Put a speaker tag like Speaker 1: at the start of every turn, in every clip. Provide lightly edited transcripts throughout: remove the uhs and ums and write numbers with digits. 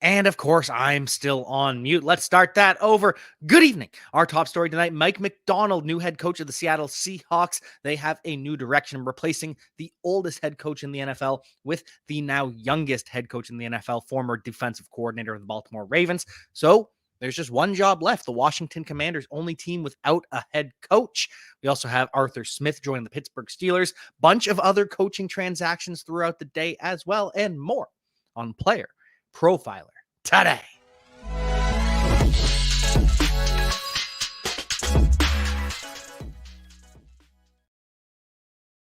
Speaker 1: And of course, I'm still on mute. Let's start that over. Good evening. Our top story tonight, Mike MacDonald, new head coach of the Seattle Seahawks. They have a new direction, replacing the oldest head coach in the NFL with the now youngest head coach in the NFL, former defensive coordinator of the Baltimore Ravens. So there's just one job left. The Washington Commanders, only team without a head coach. We also have Arthur Smith joining the Pittsburgh Steelers. Bunch of other coaching transactions throughout the day as well, and more on Player Profiler Today.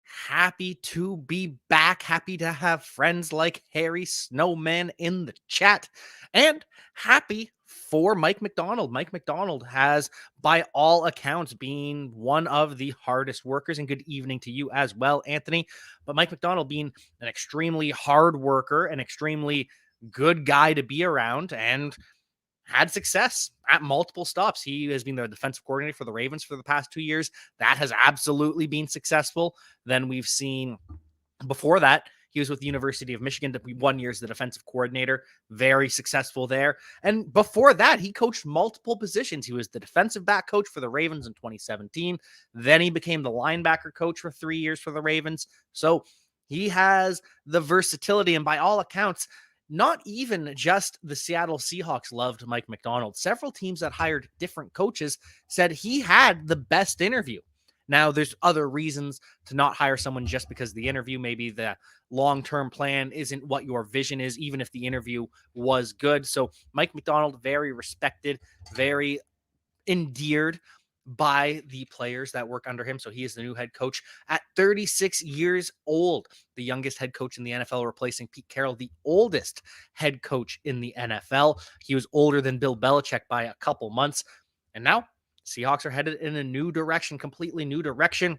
Speaker 1: Happy to be back. Happy to have friends like Harry Snowman in the chat. And happy for Mike MacDonald. Mike MacDonald has, by all accounts, been one of the hardest workers. And good evening to you as well, Anthony. But Mike MacDonald being an extremely hard worker, an extremely good guy to be around, and had success at multiple stops. He has been the defensive coordinator for the Ravens for the past 2 years. That has absolutely been successful. Then we've seen before that, he was with the University of Michigan 1 year as the defensive coordinator, very successful there. And before that, he coached multiple positions. He was the defensive back coach for the Ravens in 2017. Then he became the linebacker coach for 3 years for the Ravens. So he has the versatility, and by all accounts, not even just the Seattle Seahawks loved Mike MacDonald. Several teams that hired different coaches said he had the best interview. Now, there's other reasons to not hire someone just because the interview, maybe the long-term plan isn't what your vision is, even if the interview was good. So Mike MacDonald, very respected, very endeared by the players that work under him. So he is the new head coach at 36 years old, the youngest head coach in the NFL, replacing Pete Carroll, the oldest head coach in the NFL. He was older than Bill Belichick by a couple months. And now Seahawks are headed in a new direction, completely new direction.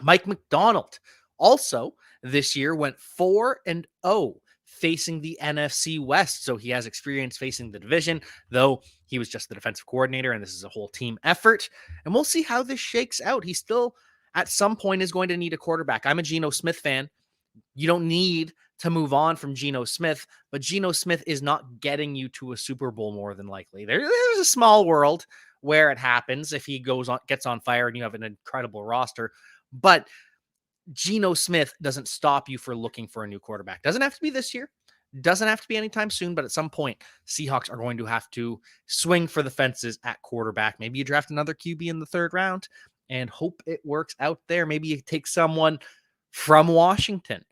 Speaker 1: Mike MacDonald also this year went 4-0 facing the NFC West. So he has experience facing the division, though he was just the defensive coordinator, and this is a whole team effort. And we'll see how this shakes out. He still, at some point, is going to need a quarterback. I'm a Geno Smith fan. You don't need to move on from Geno Smith, but Geno Smith is not getting you to a Super Bowl more than likely. There's a small world where it happens if he gets on fire and you have an incredible roster. But Geno Smith doesn't stop you for looking for a new quarterback. Doesn't have to be this year. Doesn't have to be anytime soon, but at some point, Seahawks are going to have to swing for the fences at quarterback. Maybe you draft another QB in the third round and hope it works out there. Maybe you take someone from Washington,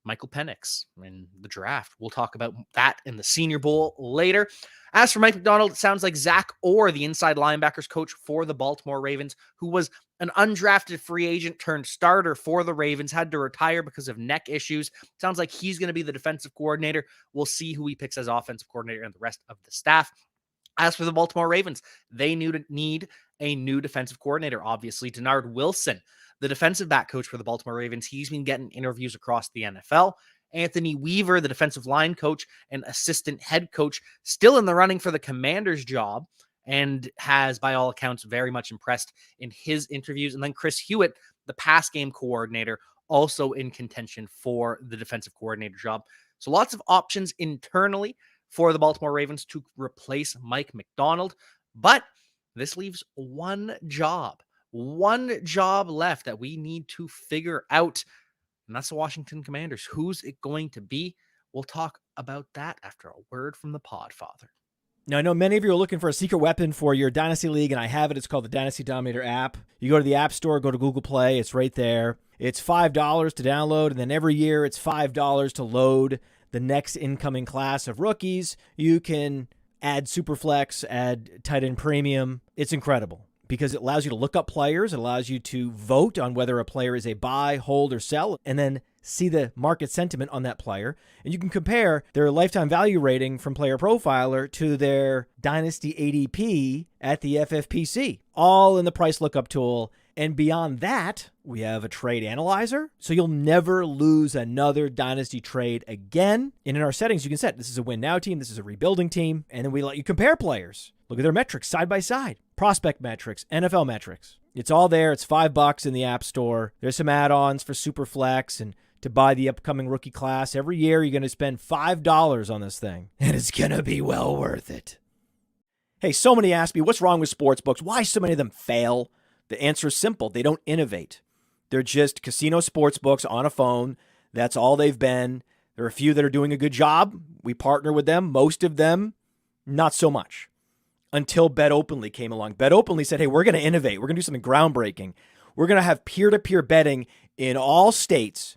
Speaker 1: Michael Penix, in the draft. We'll talk about that in the Senior Bowl later. As for Mike MacDonald, it sounds like Zach Orr, the inside linebackers coach for the Baltimore Ravens, who was an undrafted free agent turned starter for the Ravens, had to retire because of neck issues. Sounds like he's going to be the defensive coordinator. We'll see who he picks as offensive coordinator and the rest of the staff. As for the Baltimore Ravens, they need a new defensive coordinator, obviously. Denard Wilson, the defensive back coach for the Baltimore Ravens, he's been getting interviews across the NFL. Anthony Weaver, the defensive line coach and assistant head coach, still in the running for the Commanders job and has, by all accounts, very much impressed in his interviews. And then Chris Hewitt, the pass game coordinator, also in contention for the defensive coordinator job. So lots of options internally for the Baltimore Ravens to replace Mike MacDonald. But this leaves one job left that we need to figure out. And that's the Washington Commanders. Who's it going to be? We'll talk about that after a word from the Podfather.
Speaker 2: Now, I know many of you are looking for a secret weapon for your Dynasty League, and I have it. It's called the Dynasty Dominator app. You go to the App Store, go to Google Play. It's right there. It's $5 to download, and then every year it's $5 to load the next incoming class of rookies. You can add Superflex, add tight end premium. It's incredible because it allows you to look up players. It allows you to vote on whether a player is a buy, hold, or sell, and then see the market sentiment on that player. And you can compare their lifetime value rating from Player Profiler to their Dynasty ADP at the FFPC, all in the price lookup tool. And beyond that, we have a trade analyzer, so you'll never lose another Dynasty trade again. And in our settings, you can set this is a win now team, this is a rebuilding team, and then we let you compare players. Look at their metrics side by side, prospect metrics, NFL metrics. It's all there. It's $5 in the App Store. There's some add-ons for Superflex and to buy the upcoming rookie class. Every year, you're going to spend $5 on this thing, and it's going to be well worth it. Hey, so many ask me, what's wrong with sports books? Why so many of them fail? The answer is simple. They don't innovate. They're just casino sports books on a phone. That's all they've been. There are a few that are doing a good job. We partner with them. Most of them, not so much. Until Bet Openly came along. Bet Openly said, hey, we're going to innovate. We're going to do something groundbreaking. We're going to have peer-to-peer betting in all states,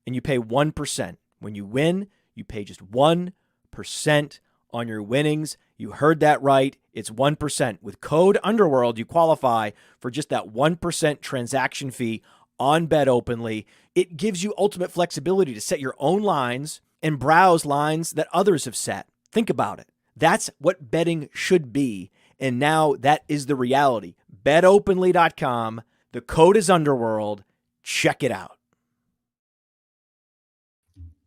Speaker 2: and you pay 1%. When you win, you pay just 1% on your winnings. You heard that right. It's 1%. With code Underworld, you qualify for just that 1% transaction fee on Bet Openly. It gives you ultimate flexibility to set your own lines and browse lines that others have set. Think about it. That's what betting should be. And now that is the reality. BetOpenly.com. The code is Underworld. Check it out.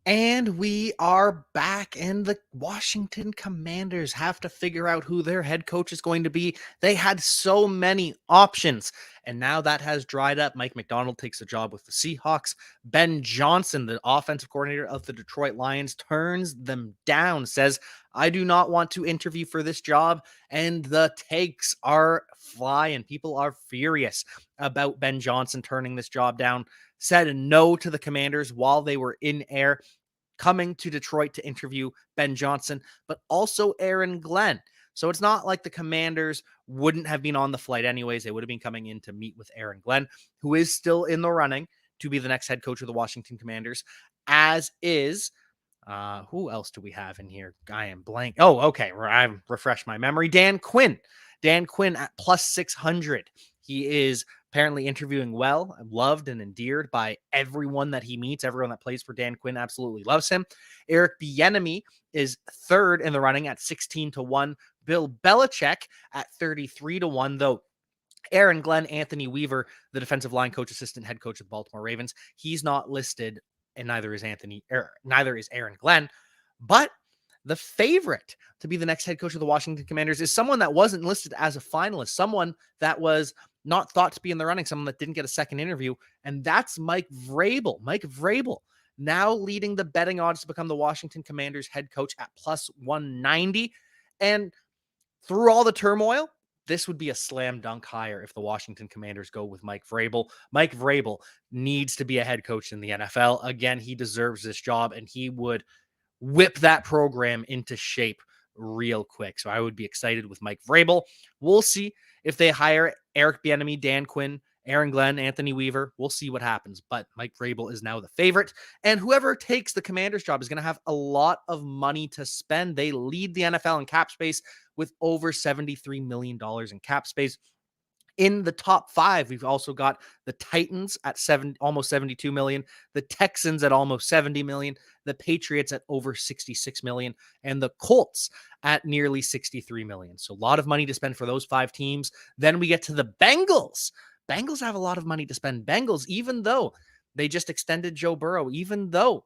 Speaker 1: And we are back, and the Washington Commanders have to figure out who their head coach is going to be. They had so many options, and now that has dried up. Mike MacDonald takes a job with the Seahawks. Ben Johnson, the offensive coordinator of the Detroit Lions, turns them down, says, I do not want to interview for this job, and the takes are flying. People are furious about Ben Johnson turning this job down. Said no to the Commanders while they were in air, coming to Detroit to interview Ben Johnson, but also Aaron Glenn. So it's not like the Commanders wouldn't have been on the flight anyways. They would have been coming in to meet with Aaron Glenn, who is still in the running to be the next head coach of the Washington Commanders, as is, who else do we have in here? I am blank. Oh, okay. I've refreshed my memory. Dan Quinn. Dan Quinn at plus 600. He is apparently interviewing well, loved and endeared by everyone that he meets. Everyone that plays for Dan Quinn absolutely loves him. Eric Bieniemy is third in the running at 16-1. Bill Belichick at 33-1, though Aaron Glenn, Anthony Weaver, the defensive line coach, assistant head coach of the Baltimore Ravens, he's not listed, and neither is Aaron Glenn. But the favorite to be the next head coach of the Washington Commanders is someone that wasn't listed as a finalist, someone that was not thought to be in the running, someone that didn't get a second interview, and that's Mike Vrabel. Mike Vrabel now leading the betting odds to become the Washington Commanders head coach at plus 190. And through all the turmoil, this would be a slam dunk hire if the Washington Commanders go with Mike Vrabel. Mike Vrabel needs to be a head coach in the NFL. Again, he deserves this job, and he would whip that program into shape real quick. So I would be excited with Mike Vrabel. We'll see if they hire Eric Bieniemy, Dan Quinn, Aaron Glenn, Anthony Weaver. We'll see what happens. But Mike Vrabel is now the favorite. And whoever takes the Commanders job is going to have a lot of money to spend. They lead the NFL in cap space with over $73 million in cap space. In the top five, we've also got the Titans at almost 72 million, the Texans at almost 70 million, the Patriots at over 66 million, and the Colts at nearly 63 million. So a lot of money to spend for those five teams. Then we get to the Bengals. Bengals have a lot of money to spend. Bengals, even though they just extended Joe Burrow, even though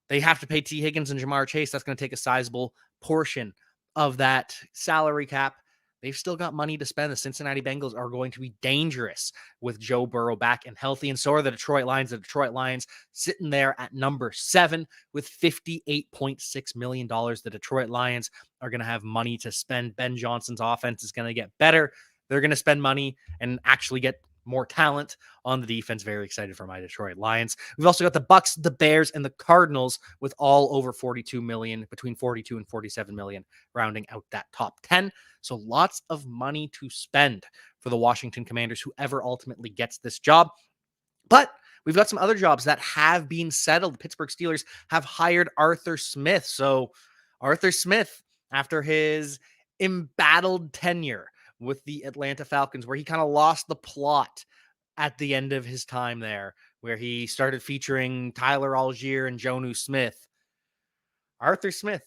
Speaker 1: they have to pay T. Higgins and Jamar Chase, that's going to take a sizable portion of that salary cap. They've still got money to spend. The Cincinnati Bengals are going to be dangerous with Joe Burrow back and healthy, and so are the Detroit Lions. The Detroit Lions sitting there at number 7 with $58.6 million. The Detroit Lions are going to have money to spend. Ben Johnson's offense is going to get better. They're going to spend money and actually get more talent on the defense. Very excited for my Detroit Lions. We've also got the Bucks, the Bears, and the Cardinals with all over 42 million, between 42 and 47 million, rounding out that top 10. So lots of money to spend for the Washington Commanders, whoever ultimately gets this job. But we've got some other jobs that have been settled. The Pittsburgh Steelers have hired Arthur Smith. So Arthur Smith, after his embattled tenure with the Atlanta Falcons, where he kind of lost the plot at the end of his time there, where he started featuring Tyler Algier and Jonnu Smith. Arthur Smith,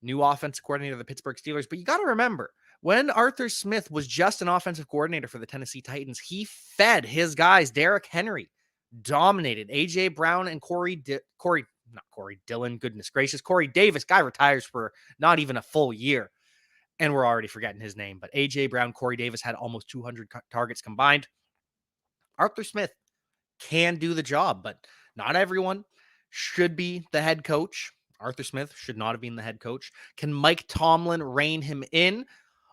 Speaker 1: new offensive coordinator of the Pittsburgh Steelers. But you got to remember, when Arthur Smith was just an offensive coordinator for the Tennessee Titans, he fed his guys. Derrick Henry dominated. A.J. Brown and Corey Davis. Guy retires for not even a full year. And we're already forgetting his name. But A.J. Brown, Corey Davis had almost 200 targets combined. Arthur Smith can do the job, but not everyone should be the head coach. Arthur Smith should not have been the head coach. Can Mike Tomlin rein him in?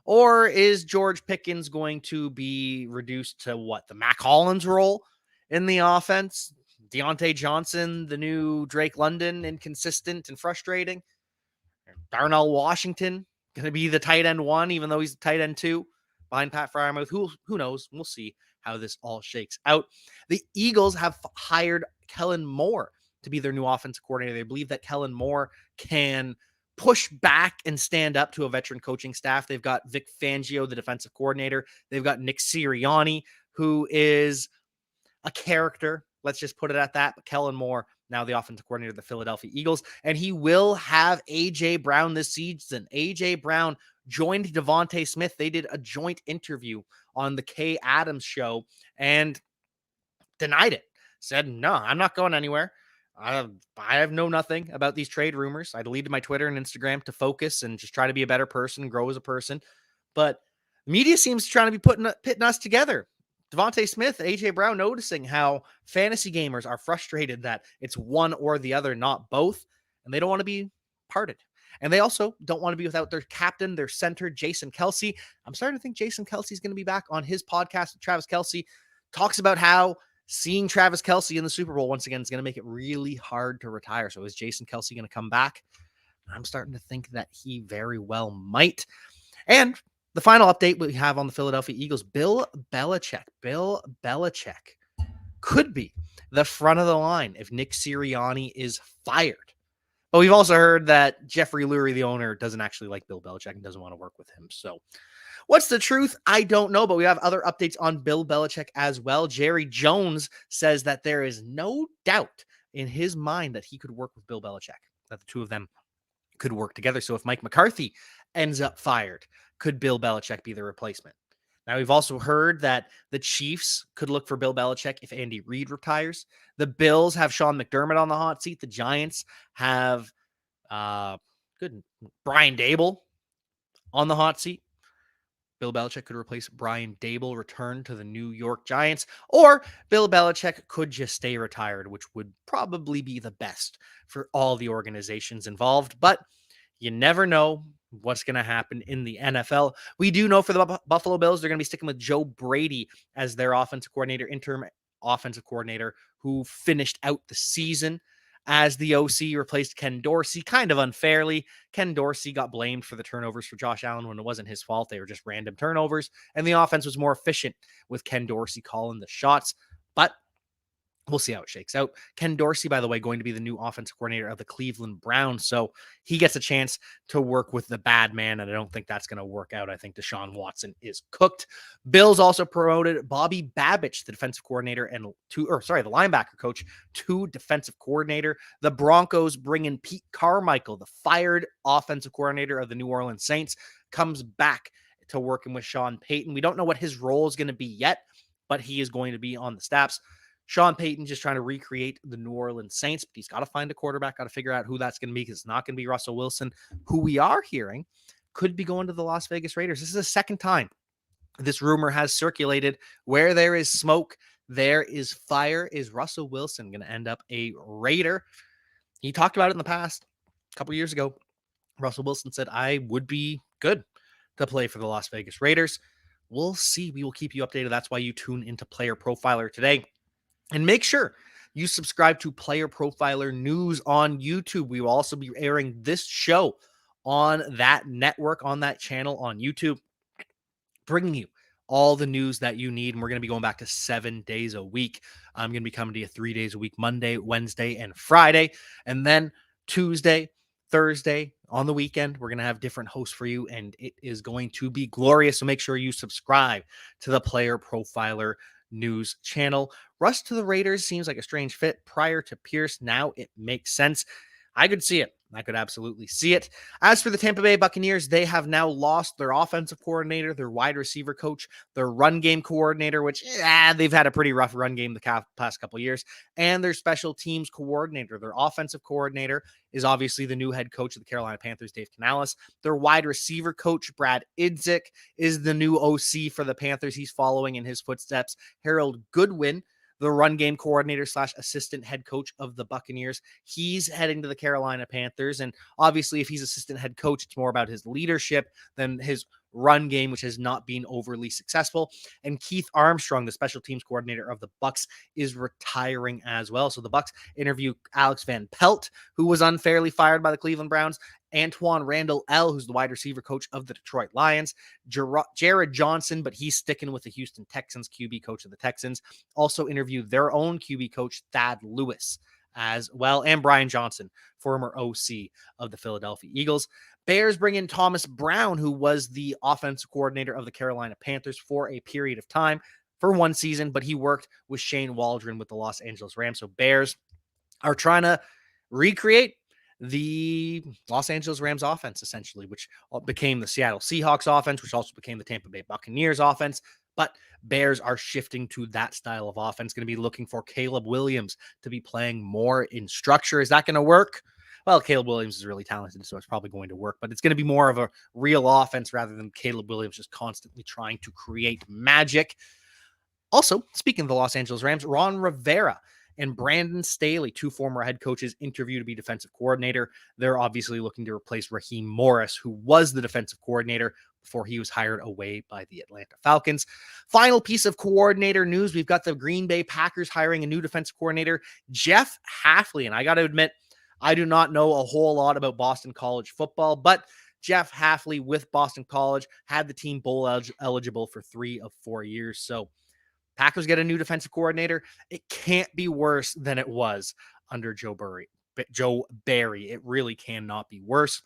Speaker 1: Or is George Pickens going to be reduced to what? The Mac Hollins role in the offense? Deontay Johnson, the new Drake London, inconsistent and frustrating? Darnell Washington going to be the tight end one, even though he's the tight end two behind Pat Freiermuth. Who knows? We'll see how this all shakes out. The Eagles have hired Kellen Moore to be their new offensive coordinator. They believe that Kellen Moore can push back and stand up to a veteran coaching staff. They've got Vic Fangio, the defensive coordinator. They've got Nick Sirianni, who is a character. Let's just put it at that. But Kellen Moore, now the offensive coordinator of the Philadelphia Eagles, and he will have A.J. Brown this season. A.J. Brown joined Devontae Smith. They did a joint interview on the Kay Adams show and denied it. Said, no, I'm not going anywhere. I have know nothing about these trade rumors. I deleted my Twitter and Instagram to focus and just try to be a better person and grow as a person. But media seems trying to be pitting us together. Devontae Smith, A.J. Brown noticing how fantasy gamers are frustrated that it's one or the other, not both, and they don't want to be parted. And they also don't want to be without their captain, their center, Jason Kelce. I'm starting to think Jason Kelce is going to be back on his podcast with Travis Kelce. Talks about how seeing Travis Kelce in the Super Bowl once again is going to make it really hard to retire. So is Jason Kelce going to come back? I'm starting to think that he very well might. And the final update we have on the Philadelphia Eagles, Bill Belichick. Bill Belichick could be the front of the line if Nick Sirianni is fired. But we've also heard that Jeffrey Lurie, the owner, doesn't actually like Bill Belichick and doesn't want to work with him. So what's the truth? I don't know, but we have other updates on Bill Belichick as well. Jerry Jones says that there is no doubt in his mind that he could work with Bill Belichick, that the two of them could work together. So if Mike McCarthy ends up fired, could Bill Belichick be the replacement? Now, we've also heard that the Chiefs could look for Bill Belichick if Andy Reid retires. The Bills have Sean McDermott on the hot seat. The Giants have Brian Dable on the hot seat. Bill Belichick could replace Brian Dable, return to the New York Giants, or Bill Belichick could just stay retired, which would probably be the best for all the organizations involved. But you never know what's going to happen in the NFL. We do know for the Buffalo Bills, they're going to be sticking with Joe Brady as their offensive coordinator, interim offensive coordinator, who finished out the season as the OC, replaced Ken Dorsey kind of unfairly. Ken Dorsey got blamed for the turnovers for Josh Allen when it wasn't his fault. They were just random turnovers, and the offense was more efficient with Ken Dorsey calling the shots. But we'll see how it shakes out. Ken Dorsey, by the way, going to be the new offensive coordinator of the Cleveland Browns. So he gets a chance to work with the bad man, and I don't think that's going to work out. I think Deshaun Watson is cooked. Bills also promoted Bobby Babich, the defensive coordinator, and the linebacker coach, to defensive coordinator. The Broncos bring in Pete Carmichael, the fired offensive coordinator of the New Orleans Saints, comes back to working with Sean Payton. We don't know what his role is going to be yet, but he is going to be on the staffs. Sean Payton just trying to recreate the New Orleans Saints, but he's got to find a quarterback, got to figure out who that's going to be, because it's not going to be Russell Wilson, who we are hearing could be going to the Las Vegas Raiders. This is the second time this rumor has circulated. Where there is smoke, there is fire. Is Russell Wilson going to end up a Raider? He talked about it in the past. A couple years ago, Russell Wilson said, I would be good to play for the Las Vegas Raiders. We'll see. We will keep you updated. That's why you tune into Player Profiler today. And make sure you subscribe to Player Profiler News on YouTube. We will also be airing this show on that network, on that channel on YouTube, bringing you all the news that you need. And we're going to be going back to 7 days a week. I'm going to be coming to you 3 days a week, Monday, Wednesday, and Friday. And then Tuesday, Thursday, on the weekend, we're going to have different hosts for you, and it is going to be glorious. So make sure you subscribe to the Player Profiler News channel. Russ to the Raiders seems like a strange fit prior to Pierce. Now it makes sense. I could see it. I could absolutely see it. As for the Tampa Bay Buccaneers, they have now lost their offensive coordinator, their wide receiver coach, their run game coordinator, which they've had a pretty rough run game the past couple of years, and their special teams coordinator. Their offensive coordinator is obviously the new head coach of the Carolina Panthers, Dave Canales. Their wide receiver coach, Brad Idzik, is the new OC for the Panthers. He's following in his footsteps. Harold Goodwin, the run game coordinator / assistant head coach of the Buccaneers. He's heading to the Carolina Panthers. And obviously, if he's assistant head coach, it's more about his leadership than his run game, which has not been overly successful. And Keith Armstrong, the special teams coordinator of the Bucs, is retiring as well. So the Bucs interview Alex Van Pelt, who was unfairly fired by the Cleveland Browns, Antoine Randall L., who's the wide receiver coach of the Detroit Lions, Jerod Johnson, but he's sticking with the Houston Texans, QB coach of the Texans. Also interviewed their own QB coach, Thad Lewis, as well, and Brian Johnson, former OC of the Philadelphia Eagles. Bears bring in Thomas Brown, who was the offensive coordinator of the Carolina Panthers for a period of time, for one season, but he worked with Shane Waldron with the Los Angeles Rams. So Bears are trying to recreate the Los Angeles Rams offense, essentially, which became the Seattle Seahawks offense, which also became the Tampa Bay Buccaneers offense. But Bears are shifting to that style of offense, going to be looking for Caleb Williams to be playing more in structure. Is that going to work? Well, Caleb Williams is really talented, so it's probably going to work, but it's going to be more of a real offense rather than Caleb Williams just constantly trying to create magic. Also, speaking of the Los Angeles Rams, Ron Rivera and Brandon Staley, two former head coaches, interviewed to be defensive coordinator. They're obviously looking to replace Raheem Morris, who was the defensive coordinator before he was hired away by the Atlanta Falcons. Final piece of coordinator news, we've got the Green Bay Packers hiring a new defensive coordinator, Jeff Hafley. And I got to admit, I do not know a whole lot about Boston College football, but Jeff Hafley with Boston College had the team bowl eligible for 3 of 4 years. So Packers get a new defensive coordinator. It can't be worse than it was under Joe Barry. It really cannot be worse.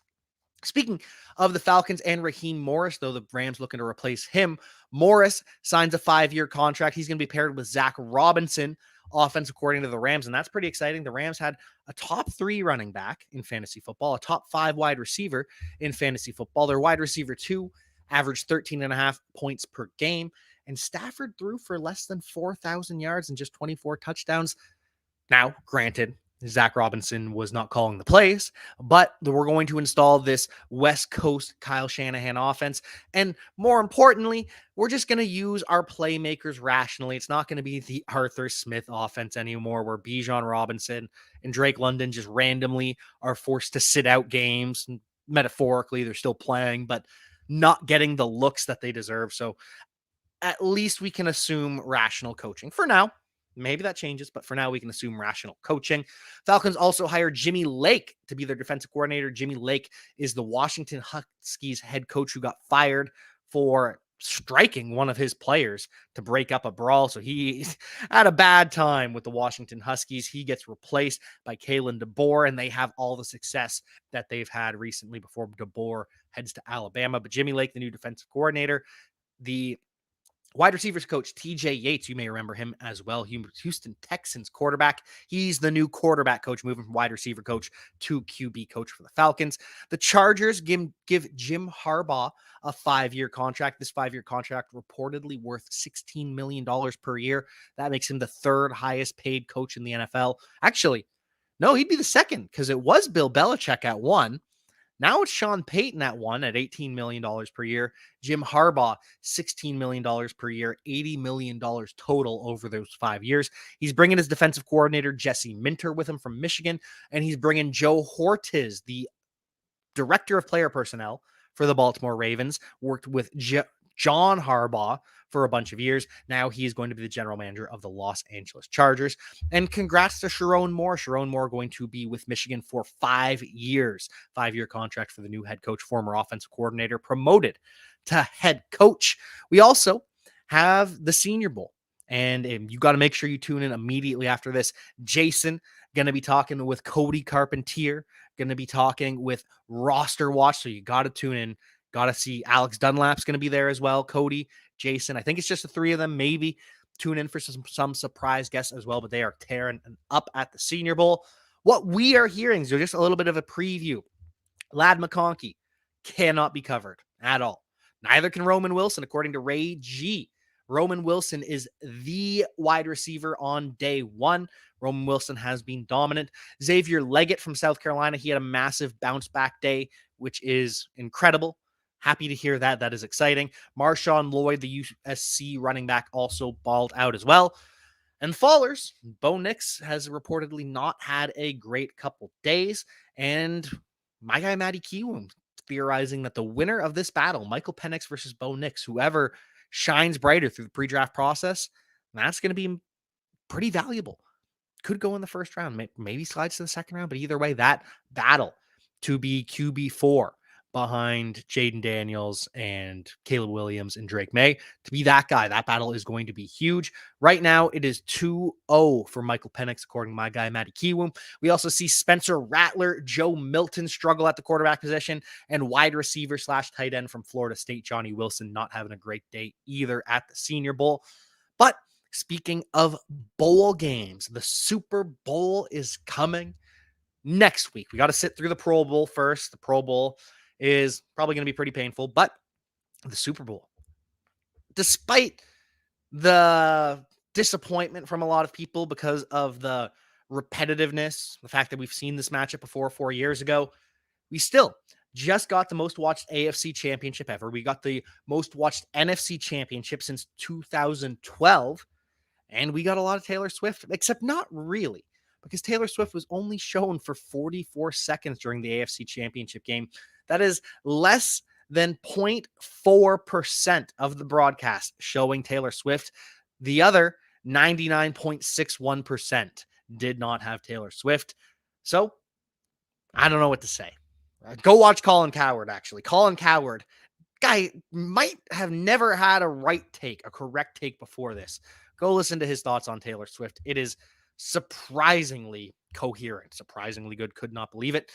Speaker 1: Speaking of the Falcons and Raheem Morris, though, the Rams looking to replace him. Morris signs a 5-year contract. He's going to be paired with Zach Robinson, offensive coordinator of the Rams, and that's pretty exciting. The Rams had a top 3 running back in fantasy football, a top 5 wide receiver in fantasy football. Their wide receiver 2 averaged 13.5 points per game, and Stafford threw for less than 4,000 yards and just 24 touchdowns. Now, granted, Zach Robinson was not calling the plays, but we're going to install this West Coast Kyle Shanahan offense. And more importantly, we're just going to use our playmakers rationally. It's not going to be the Arthur Smith offense anymore, where Bijan Robinson and Drake London just randomly are forced to sit out games. Metaphorically, they're still playing, but not getting the looks that they deserve. So at least we can assume rational coaching for now. Maybe that changes, but for now we can assume rational coaching. Falcons also hired Jimmy Lake to be their defensive coordinator. Jimmy Lake is the Washington Huskies head coach who got fired for striking one of his players to break up a brawl. So he had a bad time with the Washington Huskies. He gets replaced by Kalen DeBoer, and they have all the success that they've had recently before DeBoer heads to Alabama. But Jimmy Lake, the new defensive coordinator, the wide receivers coach, TJ Yates, you may remember him as well. Houston Texans quarterback. He's the new quarterback coach, moving from wide receiver coach to QB coach for the Falcons. The Chargers give Jim Harbaugh a 5-year contract. This 5-year contract reportedly worth $16 million per year. That makes him the 3rd highest paid coach in the NFL. Actually, no, he'd be the 2nd because it was Bill Belichick at 1. Now it's Sean Payton at 1 at $18 million per year. Jim Harbaugh, $16 million per year, $80 million total over those 5 years. He's bringing his defensive coordinator, Jesse Minter, with him from Michigan, and he's bringing Joe Hortiz, the director of player personnel for the Baltimore Ravens, worked with John Harbaugh for a bunch of years. Now he is going to be the general manager of the Los Angeles Chargers. And congrats to Sharon Moore. Sharon Moore going to be with Michigan for 5 years. 5-year contract for the new head coach, former offensive coordinator, promoted to head coach. We also have the Senior Bowl. And you got to make sure you tune in immediately after this. Jason going to be talking with Cody Carpentier, going to be talking with Roster Watch. So you got to tune in. Got to see Alex Dunlap's going to be there as well. Cody, Jason. I think it's just the 3 of them. Maybe tune in for some surprise guests as well, but they are tearing up at the Senior Bowl. What we are hearing, so just a little bit of a preview. Ladd McConkey cannot be covered at all. Neither can Roman Wilson, according to Ray G. Roman Wilson is the wide receiver on day 1. Roman Wilson has been dominant. Xavier Leggett from South Carolina, he had a massive bounce back day, which is incredible. Happy to hear that. That is exciting. Marshawn Lloyd, the USC running back, also balled out as well. And fallers, Bo Nix has reportedly not had a great couple days. And my guy, Matty Kiwoom, theorizing that the winner of this battle, Michael Penix versus Bo Nix, whoever shines brighter through the pre-draft process, that's going to be pretty valuable. Could go in the first round, maybe slides to the second round, but either way, that battle to be QB4 behind Jaden Daniels and Caleb Williams and Drake May, to be that guy, that battle is going to be huge. Right now, it is 2-0 for Michael Penix, according to my guy, Matty Kiwoom. We also see Spencer Rattler, Joe Milton struggle at the quarterback position, and wide receiver / tight end from Florida State, Johnny Wilson, not having a great day either at the Senior Bowl. But speaking of bowl games, the Super Bowl is coming next week. We got to sit through the Pro Bowl first. The Pro Bowl is probably going to be pretty painful, but the Super Bowl, despite the disappointment from a lot of people because of the repetitiveness, the fact that we've seen this matchup before 4 years ago, we still just got the most watched AFC championship ever. We got the most watched NFC championship since 2012. And we got a lot of Taylor Swift, except not really, because Taylor Swift was only shown for 44 seconds during the AFC Championship game. That is less than 0.4% of the broadcast showing Taylor Swift. The other 99.61% did not have Taylor Swift. So I don't know what to say. Go watch Colin Cowherd, actually. Colin Cowherd, guy might have never had a correct take before this. Go listen to his thoughts on Taylor Swift. It is surprisingly coherent, surprisingly good. Could not believe it.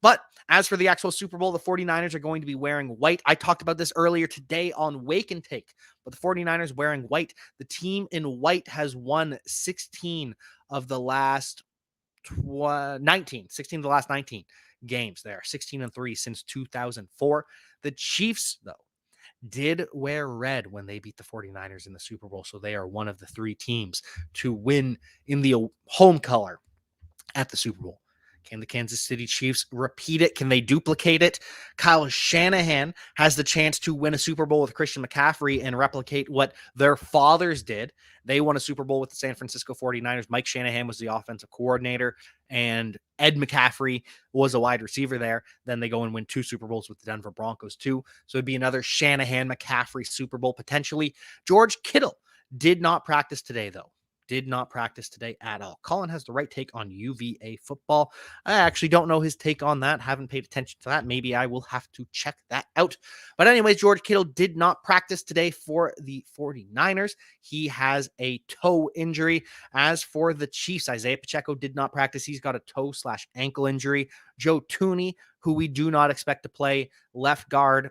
Speaker 1: But as for the actual Super Bowl, the 49ers are going to be wearing white. I talked about this earlier today on Wake and Take, but the 49ers wearing white. The team in white has won 16 of the last 19 games there, 16-3 since 2004. The Chiefs, though, did wear red when they beat the 49ers in the Super Bowl, so they are one of the 3 teams to win in the home color at the Super Bowl. Can the Kansas City Chiefs repeat it? Can they duplicate it? Kyle Shanahan has the chance to win a Super Bowl with Christian McCaffrey and replicate what their fathers did. They won a Super Bowl with the San Francisco 49ers. Mike Shanahan was the offensive coordinator, and Ed McCaffrey was a wide receiver there. Then they go and win 2 Super Bowls with the Denver Broncos too. So it'd be another Shanahan-McCaffrey Super Bowl potentially. George Kittle did not practice today, though. Did not practice today at all. Colin has the right take on UVA football. I actually don't know his take on that. Haven't paid attention to that. Maybe I will have to check that out. But anyways, George Kittle did not practice today for the 49ers. He has a toe injury. As for the Chiefs, Isaiah Pacheco did not practice. He's got a toe/ankle injury. Joe Thuney, who we do not expect to play left guard,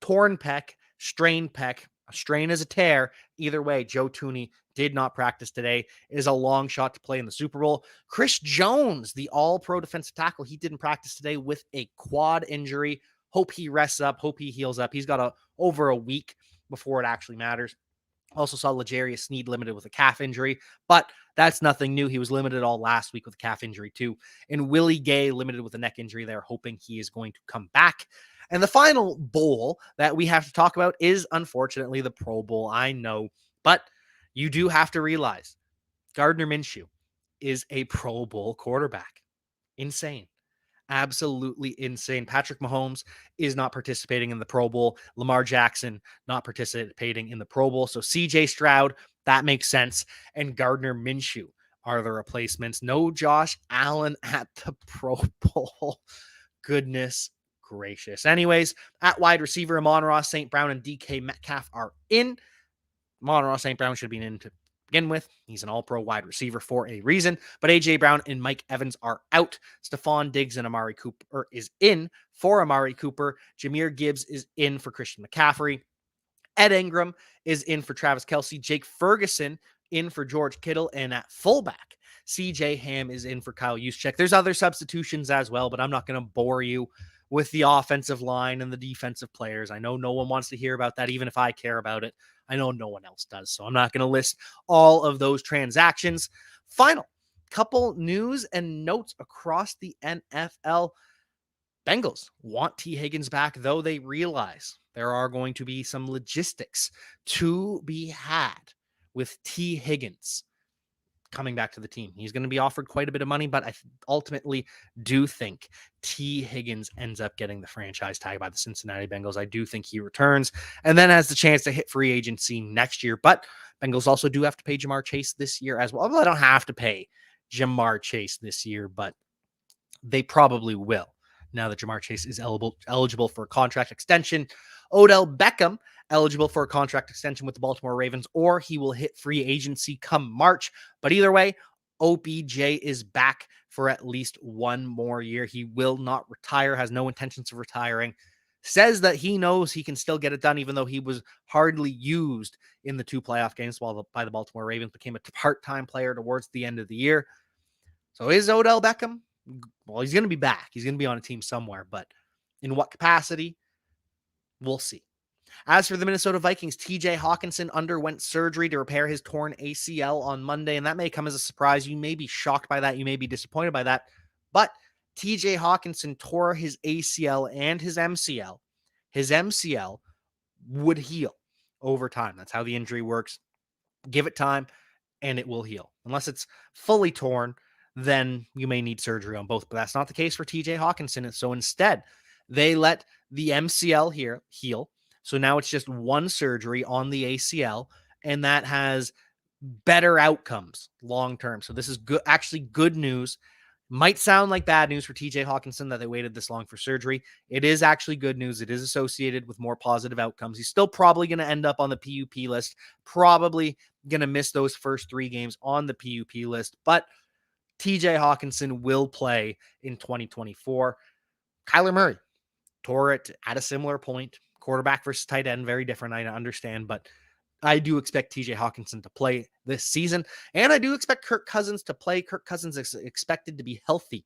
Speaker 1: torn pec, strained pec. A strain is a tear. Either way, Joe Thuney did not practice today. It is a long shot to play in the Super Bowl. Chris Jones, the all-pro defensive tackle, he didn't practice today with a quad injury. Hope he rests up. Hope he heals up. He's got over a week before it actually matters. Also saw L'Jarius Sneed limited with a calf injury, but that's nothing new. He was limited all last week with a calf injury too. And Willie Gay limited with a neck injury. They're hoping he is going to come back. And the final bowl that we have to talk about is, unfortunately, the Pro Bowl. I know, but you do have to realize Gardner Minshew is a Pro Bowl quarterback. Insane. Absolutely insane. Patrick Mahomes is not participating in the Pro Bowl. Lamar Jackson not participating in the Pro Bowl. So CJ Stroud, that makes sense. And Gardner Minshew are the replacements. No Josh Allen at the Pro Bowl. Goodness gracious. Anyways, at wide receiver, Amon-Ra St. Brown and DK Metcalf are in. Amon-Ra St. Brown should be in to begin with. He's an all-pro wide receiver for a reason. But A.J. Brown and Mike Evans are out. Stephon Diggs and Amari Cooper is in for Amari Cooper. Jahmyr Gibbs is in for Christian McCaffrey. Ed Ingram is in for Travis Kelce. Jake Ferguson in for George Kittle. And at fullback, C.J. Ham is in for Kyle Juszczyk. There's other substitutions as well, but I'm not going to bore you with the offensive line and the defensive players. I know no one wants to hear about that, even if I care about it. I know no one else does, so I'm not going to list all of those transactions. Final couple news and notes across the NFL. Bengals want T. Higgins back, though they realize there are going to be some logistics to be had with T. Higgins coming back to the team. He's going to be offered quite a bit of money, but I ultimately do think T. Higgins ends up getting the franchise tag by the Cincinnati Bengals. I do think he returns and then has the chance to hit free agency next year. But Bengals also do have to pay Jamar Chase this year as well. Although I don't have to pay Jamar Chase this year, but they probably will now that Jamar Chase is eligible for a contract extension. Odell Beckham eligible for a contract extension with the Baltimore Ravens, or he will hit free agency come March. But either way, OBJ is back for at least one more year. He will not retire, has no intentions of retiring, says that he knows he can still get it done, even though he was hardly used in the 2 playoff games by the Baltimore Ravens, became a part-time player towards the end of the year. So is Odell Beckham? Well, he's going to be back. He's going to be on a team somewhere, but in what capacity? We'll see. As for the Minnesota Vikings, TJ Hawkinson underwent surgery to repair his torn ACL on Monday, and that may come as a surprise. You may be shocked by that. You may be disappointed by that. But TJ Hawkinson tore his ACL and his MCL. His MCL would heal over time. That's how the injury works. Give it time, and it will heal. Unless it's fully torn, then you may need surgery on both. But that's not the case for TJ Hawkinson. So instead, they let the MCL heal. So now it's just one surgery on the ACL, and that has better outcomes long term. So this is good, actually good news. Might sound like bad news for TJ Hawkinson that they waited this long for surgery. It is actually good news. It is associated with more positive outcomes. He's still probably going to end up on the PUP list, probably going to miss those first 3 games on the PUP list, but TJ Hawkinson will play in 2024. Kyler Murray tore it at a similar point. Quarterback versus tight end, very different, I understand, but I do expect TJ Hawkinson to play this season, and I do expect Kirk Cousins to play. Kirk Cousins is expected to be healthy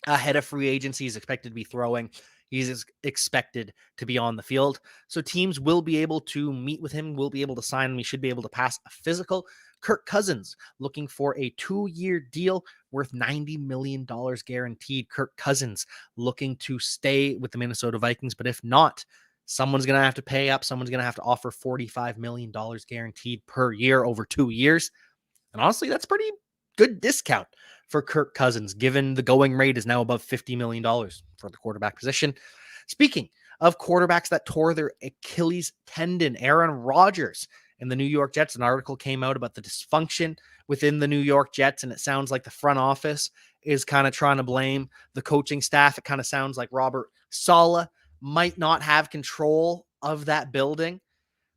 Speaker 1: ahead of free agency. He's expected to be throwing. He's expected to be on the field. So teams will be able to meet with him, will be able to sign him. He should be able to pass a physical. Kirk Cousins looking for a 2-year deal worth $90 million guaranteed. Kirk Cousins looking to stay with the Minnesota Vikings, but if not, someone's going to have to pay up. Someone's going to have to offer $45 million guaranteed per year over 2 years. And honestly, that's pretty good discount for Kirk Cousins, given the going rate is now above $50 million for the quarterback position. Speaking of quarterbacks that tore their Achilles tendon, Aaron Rodgers and the New York Jets, an article came out about the dysfunction within the New York Jets, and it sounds like the front office is kind of trying to blame the coaching staff. It kind of sounds like Robert Saleh might not have control of that building,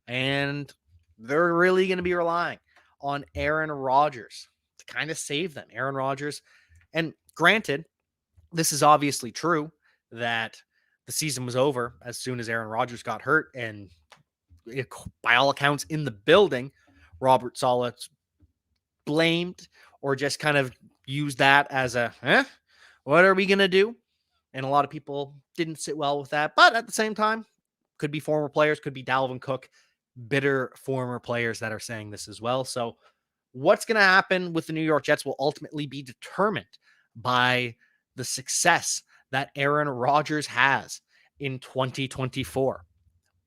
Speaker 1: and they're really going to be relying on Aaron Rodgers to kind of save them. Aaron Rodgers, and granted, this is obviously true that the season was over as soon as Aaron Rodgers got hurt, and by all accounts in the building, Robert Saleh blamed or just kind of used that as a, what are we going to do? And a lot of people didn't sit well with that. But at the same time, could be former players, could be Dalvin Cook, bitter former players that are saying this as well. So what's going to happen with the New York Jets will ultimately be determined by the success that Aaron Rodgers has in 2024,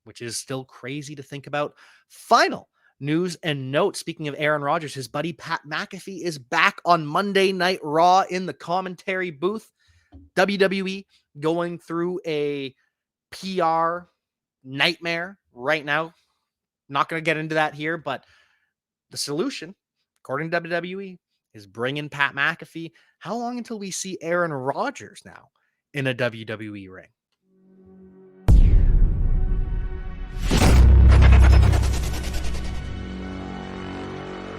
Speaker 1: which is still crazy to think about. Final news and note. Speaking of Aaron Rodgers, his buddy Pat McAfee is back on Monday Night Raw in the commentary booth. WWE going through a PR nightmare right now. Not going to get into that here, but the solution, according to WWE, is bring in Pat McAfee. How long until we see Aaron Rodgers now in a WWE ring?